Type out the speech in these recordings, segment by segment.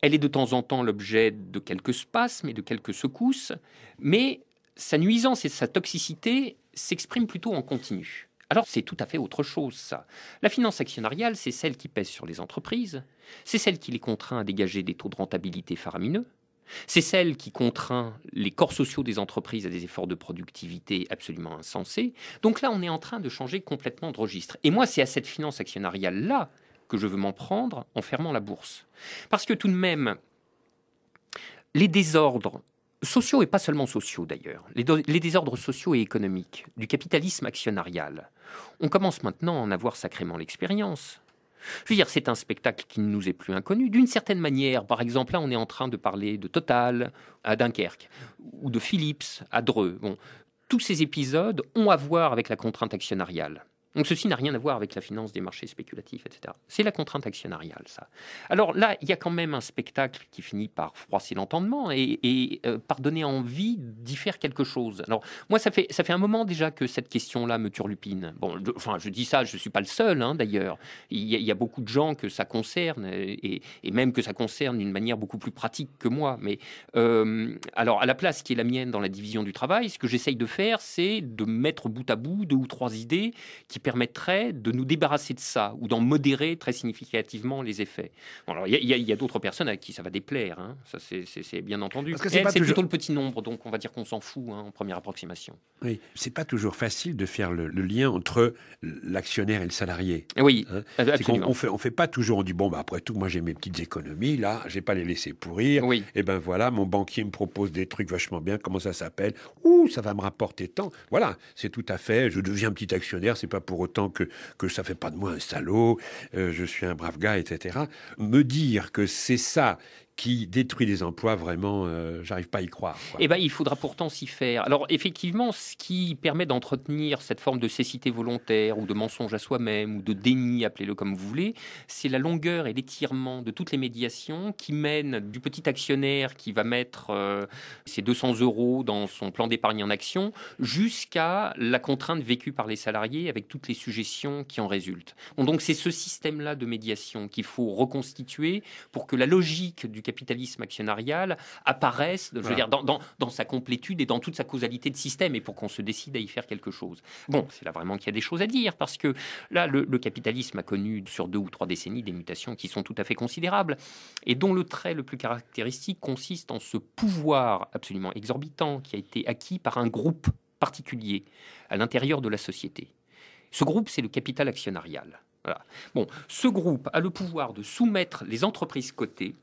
Elle est de temps en temps l'objet de quelques spasmes et de quelques secousses, mais sa nuisance et sa toxicité s'expriment plutôt en continu. Alors, c'est tout à fait autre chose, ça. La finance actionnariale, c'est celle qui pèse sur les entreprises, c'est celle qui les contraint à dégager des taux de rentabilité faramineux, c'est celle qui contraint les corps sociaux des entreprises à des efforts de productivité absolument insensés. Donc là, on est en train de changer complètement de registre. Et moi, c'est à cette finance actionnariale-là que je veux m'en prendre en fermant la bourse. Parce que tout de même, les désordres sociaux, et pas seulement sociaux d'ailleurs, les désordres sociaux et économiques du capitalisme actionnarial, on commence maintenant à en avoir sacrément l'expérience. Je veux dire, c'est un spectacle qui ne nous est plus inconnu. D'une certaine manière, par exemple, là, on est en train de parler de Total à Dunkerque ou de Philips à Dreux. Bon, tous ces épisodes ont à voir avec la contrainte actionnariale. Donc ceci n'a rien à voir avec la finance des marchés spéculatifs, etc. C'est la contrainte actionnariale, ça. Alors là, il y a quand même un spectacle qui finit par froisser l'entendement et par donner envie d'y faire quelque chose. Alors moi, ça fait un moment déjà que cette question-là me turlupine. Bon, je dis ça, je ne suis pas le seul, hein, d'ailleurs. Il y a beaucoup de gens que ça concerne et même que ça concerne d'une manière beaucoup plus pratique que moi. Mais alors, à la place qui est la mienne dans la division du travail, ce que j'essaye de faire, c'est de mettre bout à bout 2 ou 3 idées qui permettrait de nous débarrasser de ça ou d'en modérer très significativement les effets. Bon, alors, il y a d'autres personnes à qui ça va déplaire, hein. Ça c'est bien entendu. Parce que c'est toujours... plutôt le petit nombre, donc on va dire qu'on s'en fout, hein, en première approximation. Oui, c'est pas toujours facile de faire le lien entre l'actionnaire et le salarié. Oui, hein. absolument. On fait pas toujours, on dit bon, après tout, moi j'ai mes petites économies, là, je vais pas les laisser pourrir. Oui. Et ben voilà, mon banquier me propose des trucs vachement bien, comment ça s'appelle? Ouh, ça va me rapporter tant. Voilà, c'est tout à fait, je deviens petit actionnaire, c'est pas pour autant que ça fait pas de moi un salaud, je suis un brave gars, etc. Me dire que c'est ça qui détruit les emplois, vraiment, j'arrive pas à y croire, quoi. Eh ben, il faudra pourtant s'y faire. Alors, effectivement, ce qui permet d'entretenir cette forme de cécité volontaire ou de mensonge à soi-même ou de déni, appelez-le comme vous voulez, c'est la longueur et l'étirement de toutes les médiations qui mènent du petit actionnaire qui va mettre ses 200 € dans son plan d'épargne en action jusqu'à la contrainte vécue par les salariés avec toutes les suggestions qui en résultent. Bon, donc, c'est ce système-là de médiation qu'il faut reconstituer pour que la logique du capitalisme actionnarial apparaisse, je veux dire, dans sa complétude et dans toute sa causalité de système, et pour qu'on se décide à y faire quelque chose. Bon, c'est là vraiment qu'il y a des choses à dire, parce que là, le capitalisme a connu sur 2 ou 3 décennies des mutations qui sont tout à fait considérables, et dont le trait le plus caractéristique consiste en ce pouvoir absolument exorbitant qui a été acquis par un groupe particulier à l'intérieur de la société. Ce groupe, c'est le capital actionnarial. Voilà. Bon, ce groupe a le pouvoir de soumettre les entreprises cotées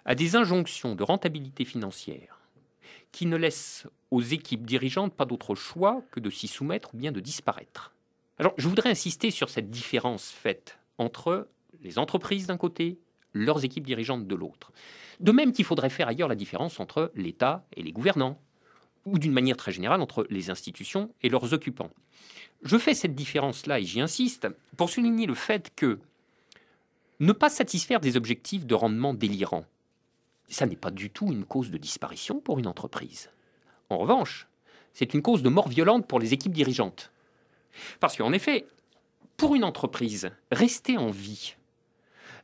à des injonctions de rentabilité financière qui ne laissent aux équipes dirigeantes pas d'autre choix que de s'y soumettre ou bien de disparaître. Alors, je voudrais insister sur cette différence faite entre les entreprises d'un côté, leurs équipes dirigeantes de l'autre. De même qu'il faudrait faire ailleurs la différence entre l'État et les gouvernants, ou d'une manière très générale entre les institutions et leurs occupants. Je fais cette différence-là, et j'y insiste, pour souligner le fait que ne pas satisfaire des objectifs de rendement délirants, ça n'est pas du tout une cause de disparition pour une entreprise. En revanche, c'est une cause de mort violente pour les équipes dirigeantes. Parce qu'en effet, pour une entreprise, rester en vie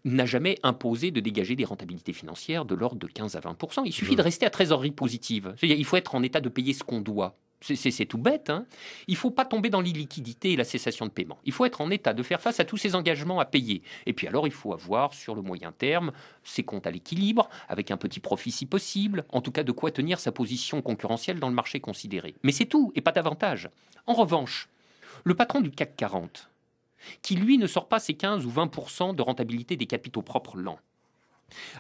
n'a jamais imposé de dégager des rentabilités financières de l'ordre de 15 à 20%. Il suffit de rester à trésorerie positive. C'est-à-dire, il faut être en état de payer ce qu'on doit. C'est tout bête, hein. Il ne faut pas tomber dans l'illiquidité et la cessation de paiement. Il faut être en état de faire face à tous ces engagements à payer. Et puis alors, il faut avoir, sur le moyen terme, ses comptes à l'équilibre, avec un petit profit si possible, en tout cas de quoi tenir sa position concurrentielle dans le marché considéré. Mais c'est tout, et pas davantage. En revanche, le patron du CAC 40, qui lui ne sort pas ses 15 ou 20% de rentabilité des capitaux propres l'an,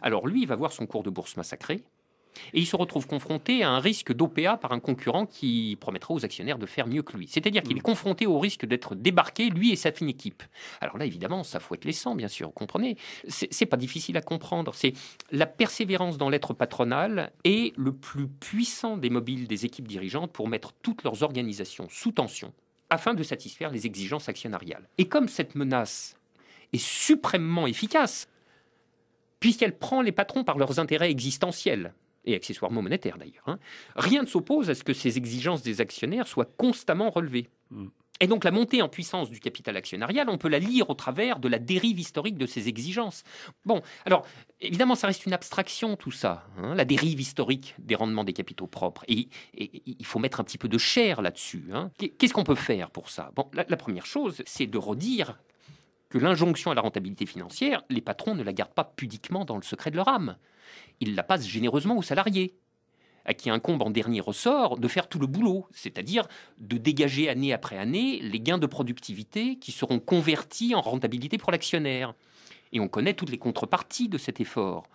alors lui, il va voir son cours de bourse massacré, et il se retrouve confronté à un risque d'OPA par un concurrent qui promettra aux actionnaires de faire mieux que lui. C'est-à-dire qu'il est confronté au risque d'être débarqué, lui et sa fine équipe. Alors là, évidemment, ça fouette les sangs, bien sûr, vous comprenez. C'est pas difficile à comprendre. C'est la persévérance dans l'être patronal et le plus puissant des mobiles des équipes dirigeantes pour mettre toutes leurs organisations sous tension afin de satisfaire les exigences actionnariales. Et comme cette menace est suprêmement efficace, puisqu'elle prend les patrons par leurs intérêts existentiels, et accessoirement monétaire d'ailleurs, hein, rien ne s'oppose à ce que ces exigences des actionnaires soient constamment relevées. Et donc la montée en puissance du capital actionnarial, on peut la lire au travers de la dérive historique de ces exigences. Bon, alors évidemment, ça reste une abstraction tout ça, hein, la dérive historique des rendements des capitaux propres. Et il faut mettre un petit peu de chair là-dessus. Hein. Qu'est-ce qu'on peut faire pour ça? Bon, la première chose, c'est de redire que l'injonction à la rentabilité financière, les patrons ne la gardent pas pudiquement dans le secret de leur âme. Ils la passent généreusement aux salariés, à qui incombe en dernier ressort de faire tout le boulot, c'est-à-dire de dégager année après année les gains de productivité qui seront convertis en rentabilité pour l'actionnaire. Et on connaît toutes les contreparties de cet effort.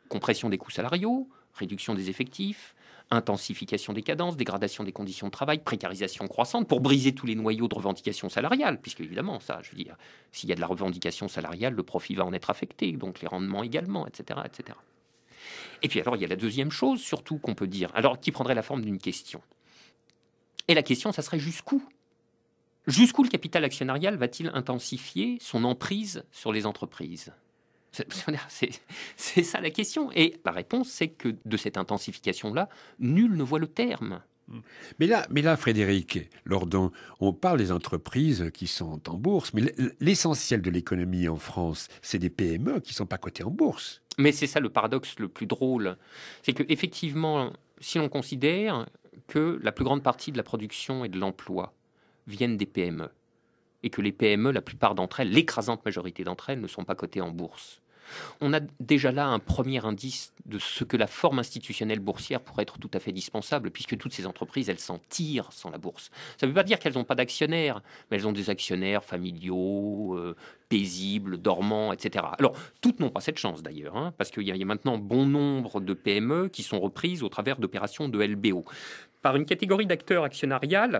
Compression des coûts salariaux, réduction des effectifs, intensification des cadences, dégradation des conditions de travail, précarisation croissante, pour briser tous les noyaux de revendication salariale, puisque évidemment, ça, je veux dire, s'il y a de la revendication salariale, le profit va en être affecté, donc les rendements également, etc., etc. Et puis alors, il y a la deuxième chose, surtout, qu'on peut dire, alors qui prendrait la forme d'une question. Et la question, ça serait jusqu'où? Jusqu'où le capital actionnarial va-t-il intensifier son emprise sur les entreprises? C'est ça la question. Et la réponse, c'est que de cette intensification-là, nul ne voit le terme. Mais là, Frédéric Lordon, on parle des entreprises qui sont en bourse, mais l'essentiel de l'économie en France, c'est des PME qui ne sont pas cotées en bourse. Mais c'est ça le paradoxe le plus drôle. C'est qu'effectivement, si l'on considère que la plus grande partie de la production et de l'emploi viennent des PME, et que les PME, la plupart d'entre elles, l'écrasante majorité d'entre elles, ne sont pas cotées en bourse, on a déjà là un premier indice de ce que la forme institutionnelle boursière pourrait être tout à fait dispensable, puisque toutes ces entreprises, elles s'en tirent sans la bourse. Ça ne veut pas dire qu'elles n'ont pas d'actionnaires, mais elles ont des actionnaires familiaux, paisibles, dormants, etc. Alors, toutes n'ont pas cette chance d'ailleurs, hein, parce qu'il y a maintenant bon nombre de PME qui sont reprises au travers d'opérations de LBO par une catégorie d'acteurs actionnariales